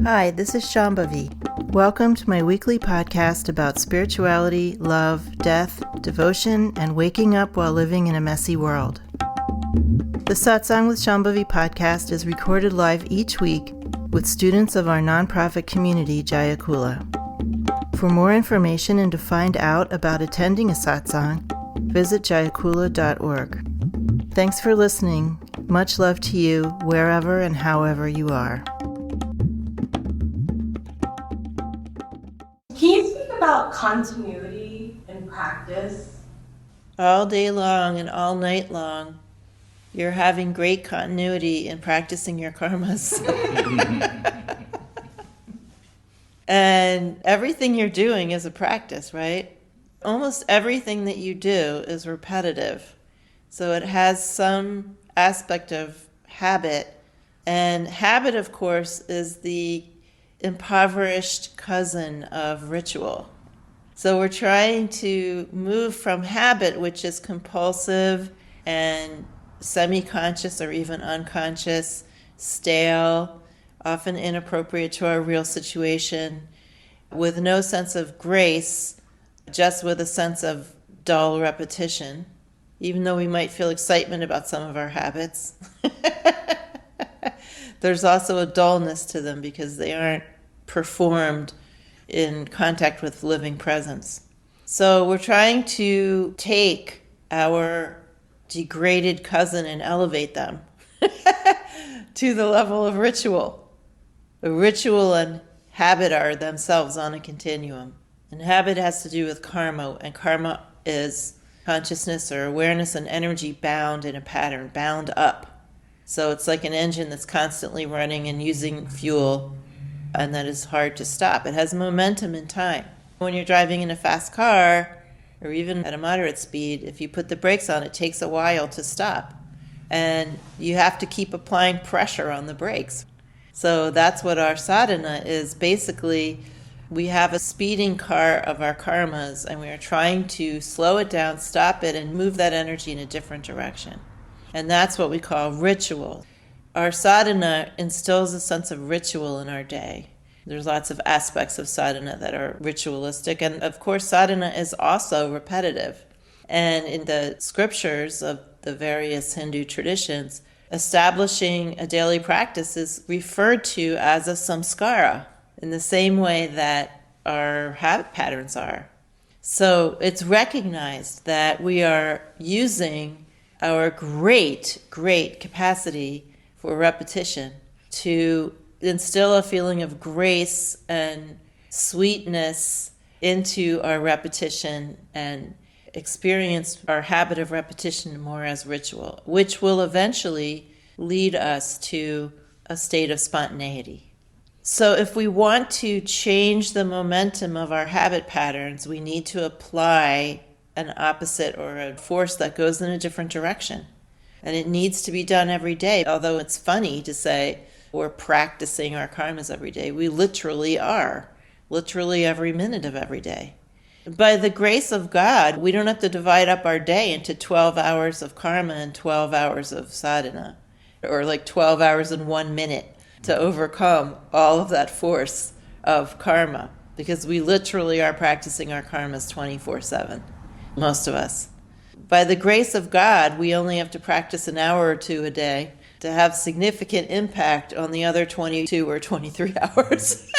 Hi, this is Shambhavi. Welcome to my weekly podcast about spirituality, love, death, devotion, and waking up while living in a messy world. The Satsang with Shambhavi podcast is recorded live each week with students of our nonprofit community, Jaya Kula. For more information and to find out about attending a satsang, visit jayakula.org. Thanks for listening. Much love to you, wherever and however you are. Can you speak about continuity in practice? All day long and all night long, you're having great continuity in practicing your karmas. And everything you're doing is a practice, right? Almost everything that you do is repetitive. So it has some aspect of habit. And habit, of course, is the impoverished cousin of ritual. So we're trying to move from habit, which is compulsive and semi-conscious or even unconscious, stale, often inappropriate to our real situation, with no sense of grace, just with a sense of dull repetition, even though we might feel excitement about some of our habits. There's also a dullness to them because they aren't performed in contact with living presence. So we're trying to take our degraded cousin and elevate them to the level of ritual. The ritual and habit are themselves on a continuum. And habit has to do with karma, and karma is consciousness or awareness and energy bound in a pattern, bound up. So it's like an engine that's constantly running and using fuel, and that is hard to stop. It has momentum in time. When you're driving in a fast car, or even at a moderate speed, if you put the brakes on, it takes a while to stop. And you have to keep applying pressure on the brakes. So that's what our sadhana is. Basically, we have a speeding car of our karmas, and we are trying to slow it down, stop it, and move that energy in a different direction. And that's what we call ritual. Our sadhana instills a sense of ritual in our day. There's lots of aspects of sadhana that are ritualistic, and of course sadhana is also repetitive. And in the scriptures of the various Hindu traditions, establishing a daily practice is referred to as a samskara, in the same way that our habit patterns are. So it's recognized that we are using our great capacity for repetition to instill a feeling of grace and sweetness into our repetition and experience our habit of repetition more as ritual, which will eventually lead us to a state of spontaneity. So if we want to change the momentum of our habit patterns, we need to apply an opposite or a force that goes in a different direction. And it needs to be done every day. Although it's funny to say we're practicing our karmas every day, we literally are, literally every minute of every day. By the grace of God, we don't have to divide up our day into 12 hours of karma and 12 hours of sadhana, or like 12 hours and 1 minute to overcome all of that force of karma, because we literally are practicing our karmas 24/7, most of us. By the grace of God, we only have to practice an hour or two a day to have significant impact on the other 22 or 23 hours.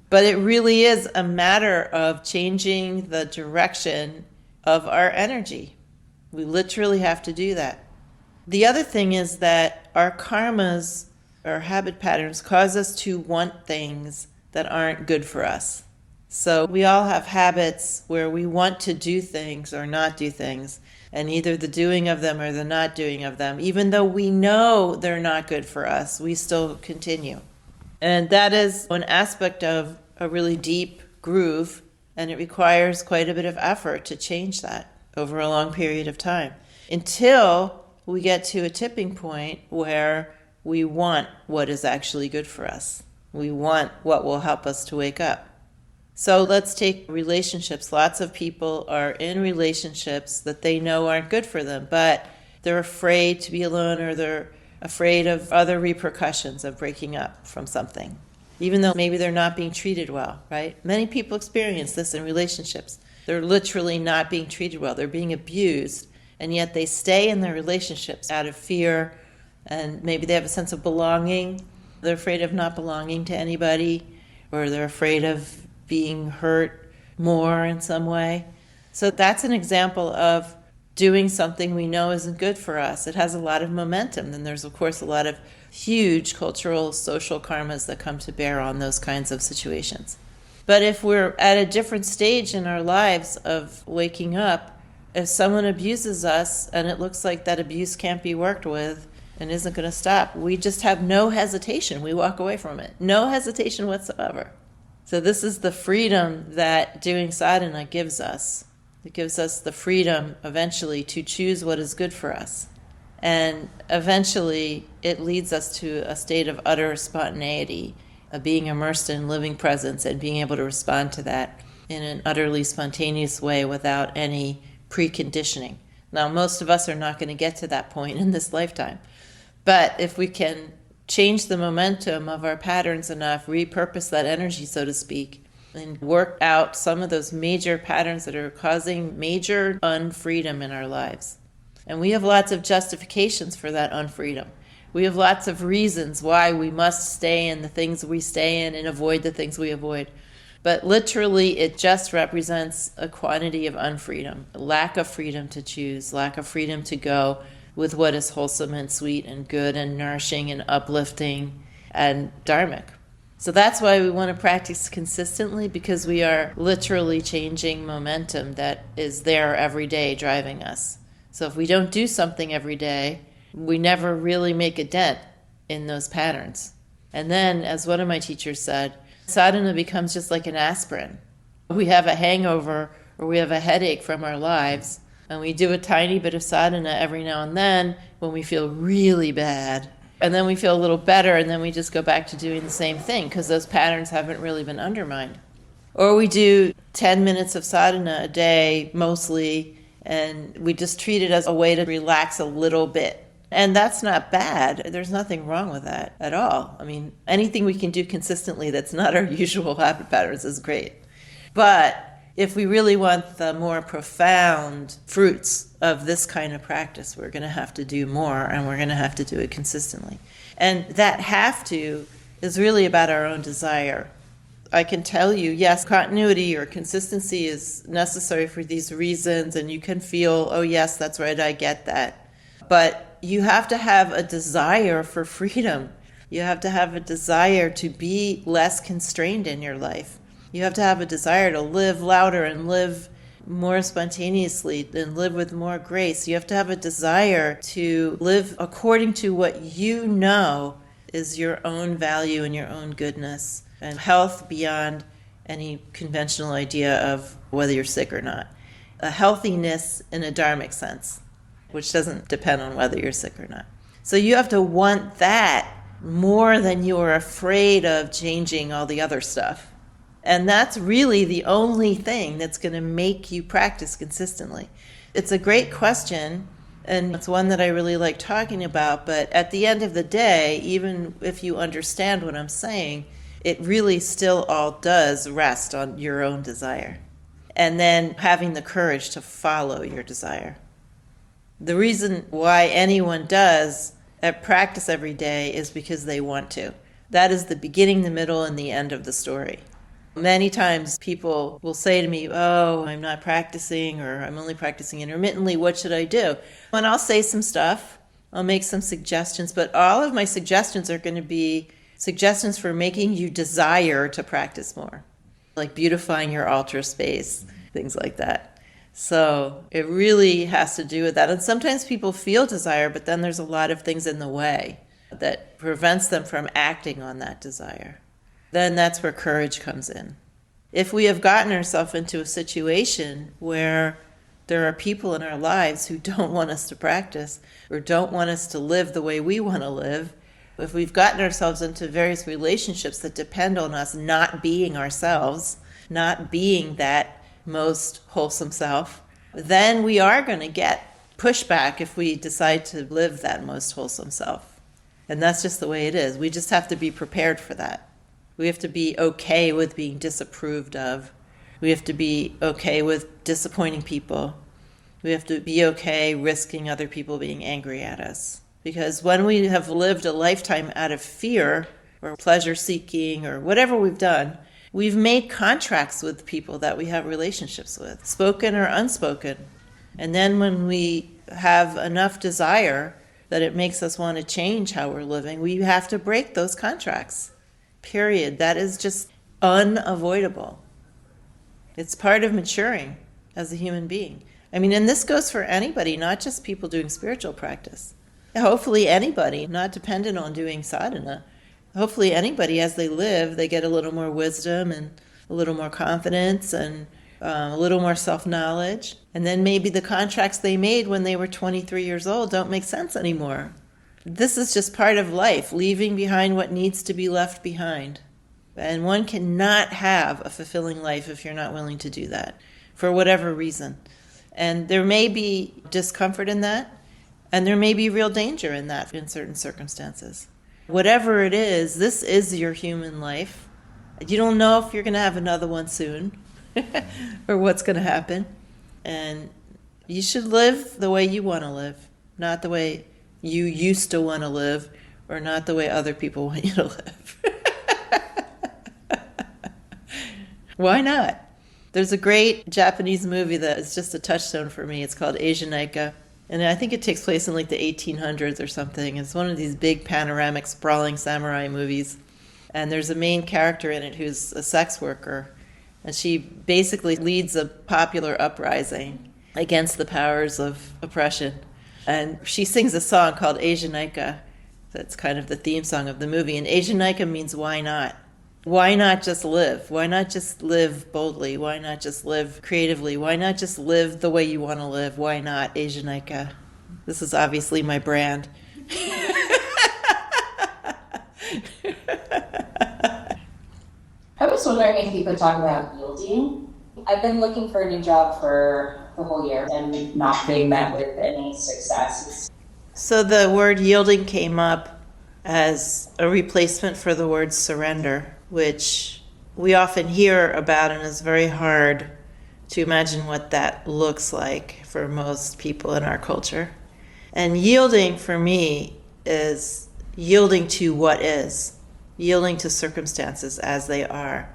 But it really is a matter of changing the direction of our energy. We literally have to do that. The other thing is that our karmas, our habit patterns, cause us to want things that aren't good for us. So we all have habits where we want to do things or not do things, and either the doing of them or the not doing of them, even though we know they're not good for us, we still continue. And that is an aspect of a really deep groove, and it requires quite a bit of effort to change that over a long period of time, until we get to a tipping point where we want what is actually good for us. We want what will help us to wake up. So let's take relationships. Lots of people are in relationships that they know aren't good for them, but they're afraid to be alone, or they're afraid of other repercussions of breaking up from something, even though maybe they're not being treated well, right? Many people experience this in relationships. They're literally not being treated well. They're being abused, and yet they stay in their relationships out of fear, and maybe they have a sense of belonging. They're afraid of not belonging to anybody, or they're afraid of being hurt more in some way. So that's an example of doing something we know isn't good for us. It has a lot of momentum. Then there's, of course, a lot of huge cultural, social karmas that come to bear on those kinds of situations. But if we're at a different stage in our lives of waking up, if someone abuses us and it looks like that abuse can't be worked with and isn't going to stop, we just have no hesitation. We walk away from it. No hesitation whatsoever. So this is the freedom that doing sadhana gives us. It gives us the freedom eventually to choose what is good for us. And eventually it leads us to a state of utter spontaneity, of being immersed in living presence and being able to respond to that in an utterly spontaneous way without any preconditioning. Now, most of us are not going to get to that point in this lifetime. But if we can change the momentum of our patterns enough, repurpose that energy, so to speak, and work out some of those major patterns that are causing major unfreedom in our lives. And we have lots of justifications for that unfreedom. We have lots of reasons why we must stay in the things we stay in and avoid the things we avoid. But literally, it just represents a quantity of unfreedom, lack of freedom to choose, lack of freedom to go with what is wholesome and sweet and good and nourishing and uplifting and dharmic. So that's why we want to practice consistently, because we are literally changing momentum that is there every day driving us. So if we don't do something every day, we never really make a dent in those patterns. And then, as one of my teachers said, sadhana becomes just like an aspirin. We have a hangover or we have a headache from our lives, and we do a tiny bit of sadhana every now and then when we feel really bad. And then we feel a little better, and then we just go back to doing the same thing because those patterns haven't really been undermined. Or we do 10 minutes of sadhana a day, mostly, and we just treat it as a way to relax a little bit. And that's not bad. There's nothing wrong with that at all. I mean, anything we can do consistently that's not our usual habit patterns is great. But if we really want the more profound fruits of this kind of practice, we're going to have to do more, and we're going to have to do it consistently. And that have to is really about our own desire. I can tell you, yes, continuity or consistency is necessary for these reasons, and you can feel, oh yes, that's right, I get that. But you have to have a desire for freedom. You have to have a desire to be less constrained in your life. You have to have a desire to live louder and live more spontaneously and live with more grace. You have to have a desire to live according to what you know is your own value and your own goodness, and health beyond any conventional idea of whether you're sick or not. A healthiness in a dharmic sense, which doesn't depend on whether you're sick or not. So you have to want that more than you are afraid of changing all the other stuff. And that's really the only thing that's going to make you practice consistently. It's a great question, and it's one that I really like talking about, but at the end of the day, even if you understand what I'm saying, it really still all does rest on your own desire. And then having the courage to follow your desire. The reason why anyone does practice every day is because they want to. That is the beginning, the middle, and the end of the story. Many times people will say to me, oh, I'm not practicing, or I'm only practicing intermittently, what should I do? And I'll say some stuff, I'll make some suggestions, but all of my suggestions are going to be suggestions for making you desire to practice more, like beautifying your altar space, things like that. So it really has to do with that. And sometimes people feel desire, but then there's a lot of things in the way that prevents them from acting on that desire. Then that's where courage comes in. If we have gotten ourselves into a situation where there are people in our lives who don't want us to practice or don't want us to live the way we want to live, if we've gotten ourselves into various relationships that depend on us not being ourselves, not being that most wholesome self, then we are going to get pushback if we decide to live that most wholesome self. And that's just the way it is. We just have to be prepared for that. We have to be okay with being disapproved of. We have to be okay with disappointing people. We have to be okay risking other people being angry at us. Because when we have lived a lifetime out of fear or pleasure seeking or whatever we've done, we've made contracts with people that we have relationships with, spoken or unspoken. And then when we have enough desire that it makes us want to change how we're living, we have to break those contracts. Period. That is just unavoidable. It's part of maturing as a human being. I mean, and this goes for anybody, not just people doing spiritual practice. Hopefully anybody, not dependent on doing sadhana. Hopefully anybody, as they live, they get a little more wisdom and a little more confidence and a little more self-knowledge. And then maybe the contracts they made when they were 23 years old don't make sense anymore. This is just part of life, leaving behind what needs to be left behind. And one cannot have a fulfilling life if you're not willing to do that, for whatever reason. And there may be discomfort in that, and there may be real danger in that in certain circumstances. Whatever it is, this is your human life. You don't know if you're going to have another one soon or what's going to happen. And you should live the way you want to live, not the way you used to want to live or not the way other people want you to live. Why not? There's a great Japanese movie that is just a touchstone for me. It's called Asianica. And I think it takes place in like the 1800s or something. It's one of these big panoramic sprawling samurai movies. And there's a main character in it who's a sex worker. And she basically leads a popular uprising against the powers of oppression. And she sings a song called Asianica. That's kind of the theme song of the movie. And Asianica means why not? Why not just live? Why not just live boldly? Why not just live creatively? Why not just live the way you want to live? Why not Asianica? This is obviously my brand. I was wondering if you could talk about yielding. I've been looking for a new job for the whole year and not being met with any success. So the word yielding came up as a replacement for the word surrender, which we often hear about and is very hard to imagine what that looks like for most people in our culture. And yielding for me is yielding to what is, yielding to circumstances as they are.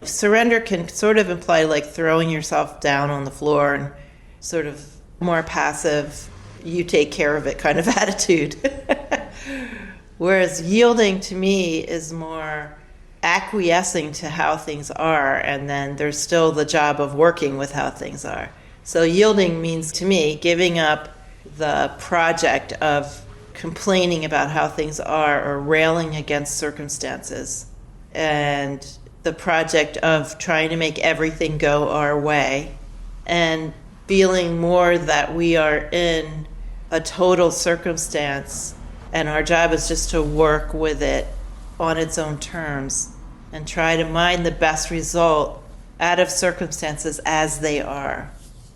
Surrender can sort of imply like throwing yourself down on the floor and sort of more passive, you take care of it kind of attitude. Whereas yielding to me is more acquiescing to how things are, and then there's still the job of working with how things are. So yielding means to me giving up the project of complaining about how things are or railing against circumstances, and the project of trying to make everything go our way, and feeling more that we are in a total circumstance and our job is just to work with it on its own terms and try to mine the best result out of circumstances as they are.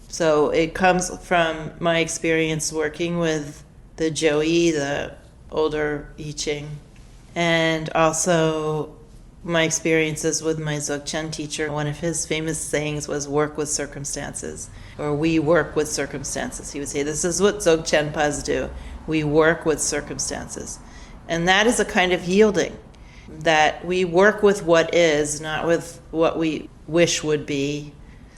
So it comes from my experience working with the Joey, the older I Ching, and also my experiences with my Dzogchen teacher. One of his famous sayings was work with circumstances, or we work with circumstances. He would say, this is what Dzogchen Pas do. We work with circumstances. And that is a kind of yielding, that we work with what is, not with what we wish would be.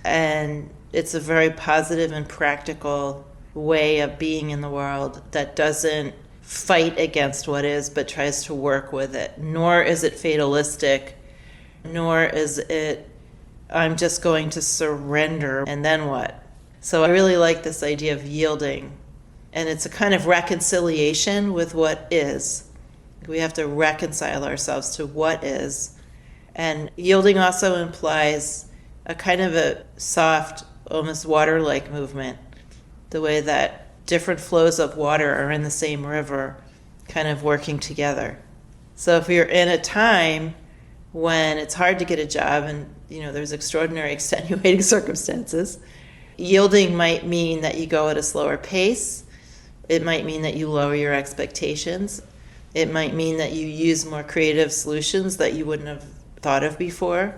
And it's a very positive and practical way of being in the world that doesn't fight against what is, but tries to work with it. Nor is it fatalistic, nor is it, I'm just going to surrender, and then what? So I really like this idea of yielding. And it's a kind of reconciliation with what is. We have to reconcile ourselves to what is. And yielding also implies a kind of a soft, almost water-like movement, the way that different flows of water are in the same river, kind of working together. So if you're in a time when it's hard to get a job and there's extraordinary extenuating circumstances, yielding might mean that you go at a slower pace. It might mean that you lower your expectations. It might mean that you use more creative solutions that you wouldn't have thought of before.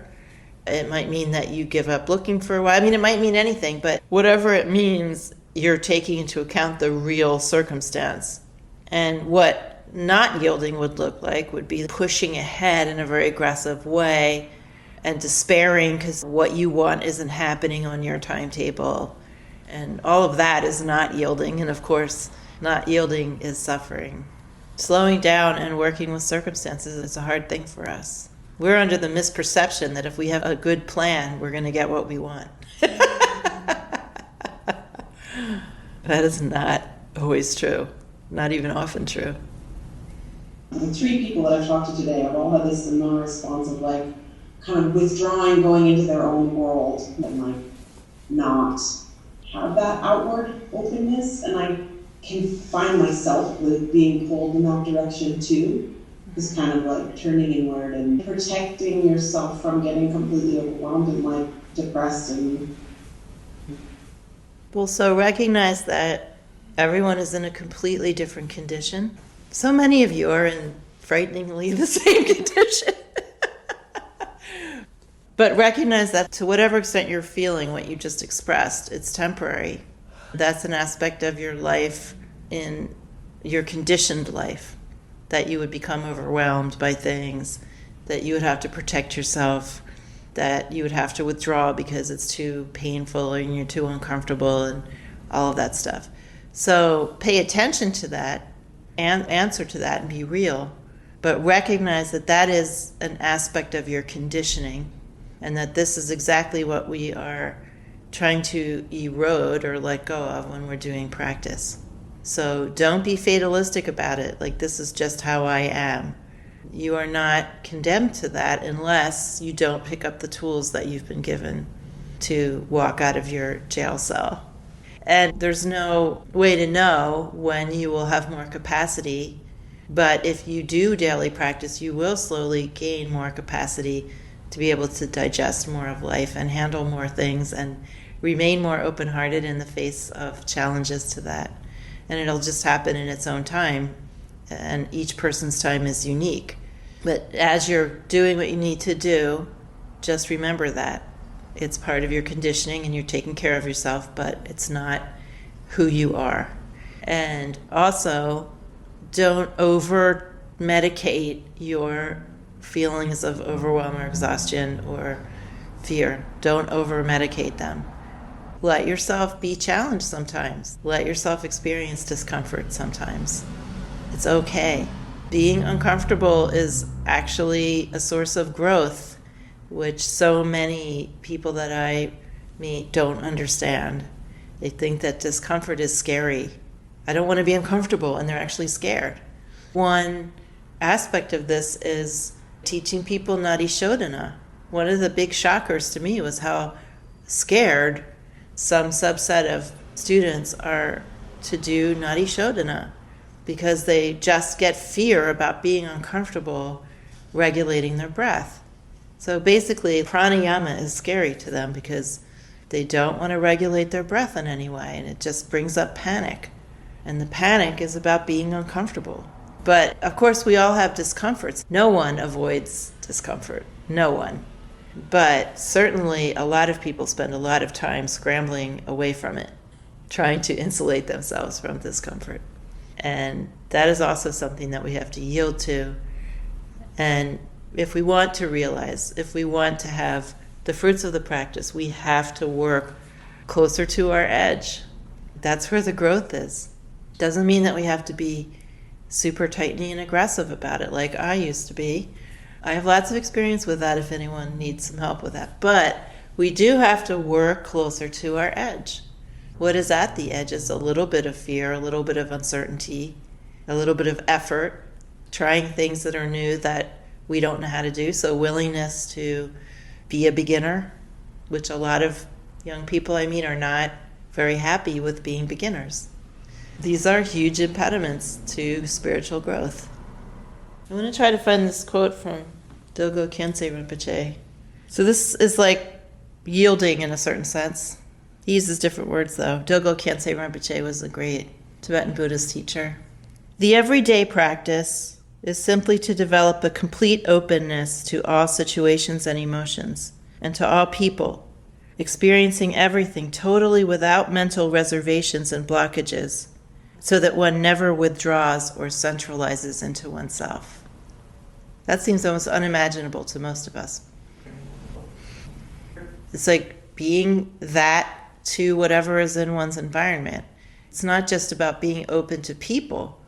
It might mean that you give up looking for a while. I mean, it might mean anything, but whatever it means, you're taking into account the real circumstance. And what not yielding would look like would be pushing ahead in a very aggressive way and despairing because what you want isn't happening on your timetable. And all of that is not yielding. And of course, not yielding is suffering. Slowing down and working with circumstances is a hard thing for us. We're under the misperception that if we have a good plan, we're going to get what we want. That is not always true, not even often true. The 3 people that I've talked to today have all had this similar response of like kind of withdrawing, going into their own world and like not have that outward openness. And I can find myself with being pulled in that direction too. Is kind of like turning inward and protecting yourself from getting completely overwhelmed and like depressed and. Well, so recognize that everyone is in a completely different condition. So many of you are in frighteningly the same condition. But recognize that to whatever extent you're feeling what you just expressed, it's temporary. That's an aspect of your life, in your conditioned life, that you would become overwhelmed by things, that you would have to protect yourself, that you would have to withdraw because it's too painful and you're too uncomfortable and all of that stuff. So pay attention to that and answer to that and be real, but recognize that that is an aspect of your conditioning and that this is exactly what we are trying to erode or let go of when we're doing practice. So don't be fatalistic about it, like this is just how I am. You are not condemned to that unless you don't pick up the tools that you've been given to walk out of your jail cell. And there's no way to know when you will have more capacity, but if you do daily practice, you will slowly gain more capacity to be able to digest more of life and handle more things and remain more open-hearted in the face of challenges to that. And it'll just happen in its own time, and each person's time is unique. But as you're doing what you need to do, just remember that. It's part of your conditioning and you're taking care of yourself, but it's not who you are. And also, don't over-medicate your feelings of overwhelm or exhaustion or fear. Don't over-medicate them. Let yourself be challenged sometimes. Let yourself experience discomfort sometimes. It's okay. Being uncomfortable is actually a source of growth, which so many people that I meet don't understand. They think that discomfort is scary. I don't want to be uncomfortable, and they're actually scared. One aspect of this is teaching people Nadi Shodhana. One of the big shockers to me was how scared some subset of students are to do Nadi Shodhana because they just get fear about being uncomfortable regulating their breath. So basically, pranayama is scary to them because they don't want to regulate their breath in any way, and it just brings up panic. And the panic is about being uncomfortable. But of course, we all have discomforts. No one avoids discomfort. No one. But certainly a lot of people spend a lot of time scrambling away from it, trying to insulate themselves from discomfort. And that is also something that we have to yield to. And if we want to realize, if we want to have the fruits of the practice, we have to work closer to our edge. That's where the growth is. Doesn't mean that we have to be super tightening and aggressive about it like I used to be. I have lots of experience with that if anyone needs some help with that. But we do have to work closer to our edge. What is at the edge is a little bit of fear, a little bit of uncertainty, a little bit of effort, trying things that are new that we don't know how to do. So willingness to be a beginner, which a lot of young people I meet are not very happy with being beginners. These are huge impediments to spiritual growth. I'm going to try to find this quote from Dilgo Khyentse Rinpoche. So this is like yielding in a certain sense. He uses different words though. Dilgo Khyentse Rinpoche was a great Tibetan Buddhist teacher. The everyday practice is simply to develop a complete openness to all situations and emotions, and to all people, experiencing everything totally without mental reservations and blockages, so that one never withdraws or centralizes into oneself. That seems almost unimaginable to most of us. It's like being that to whatever is in one's environment. It's not just about being open to people.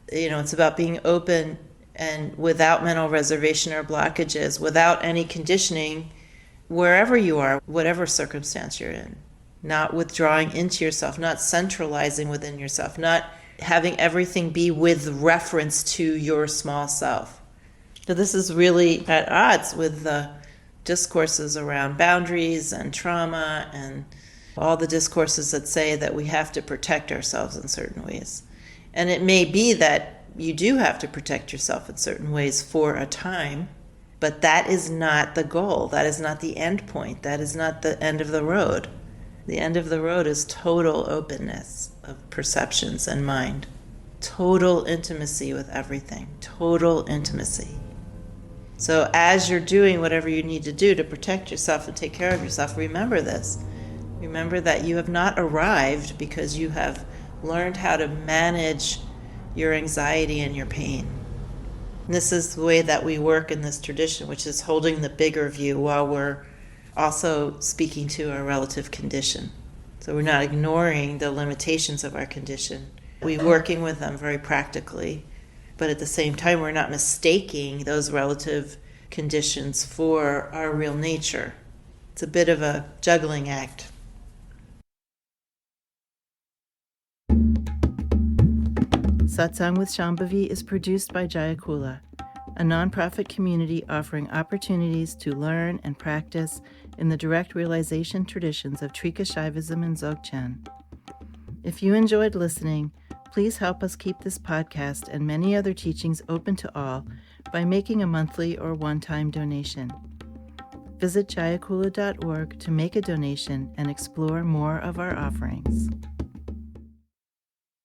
It's about being open and without mental reservation or blockages, without any conditioning, wherever you are, whatever circumstance you're in. Not withdrawing into yourself, not centralizing within yourself, not having everything be with reference to your small self. So this is really at odds with the discourses around boundaries and trauma and all the discourses that say that we have to protect ourselves in certain ways. And it may be that you do have to protect yourself in certain ways for a time, but that is not the goal. That is not the end point. That is not the end of the road. The end of the road is total openness of perceptions and mind. Total intimacy with everything. Total intimacy. So as you're doing whatever you need to do to protect yourself and take care of yourself, remember this. Remember that you have not arrived because you have learned how to manage your anxiety and your pain. And this is the way that we work in this tradition, which is holding the bigger view while we're also speaking to our relative condition. So we're not ignoring the limitations of our condition. We're working with them very practically, but at the same time, we're not mistaking those relative conditions for our real nature. It's a bit of a juggling act. Satsang with Shambhavi is produced by Jaya Kula, a nonprofit community offering opportunities to learn and practice in the direct realization traditions of Trika Shaivism and Dzogchen. If you enjoyed listening, please help us keep this podcast and many other teachings open to all by making a monthly or one-time donation. Visit jayakula.org to make a donation and explore more of our offerings.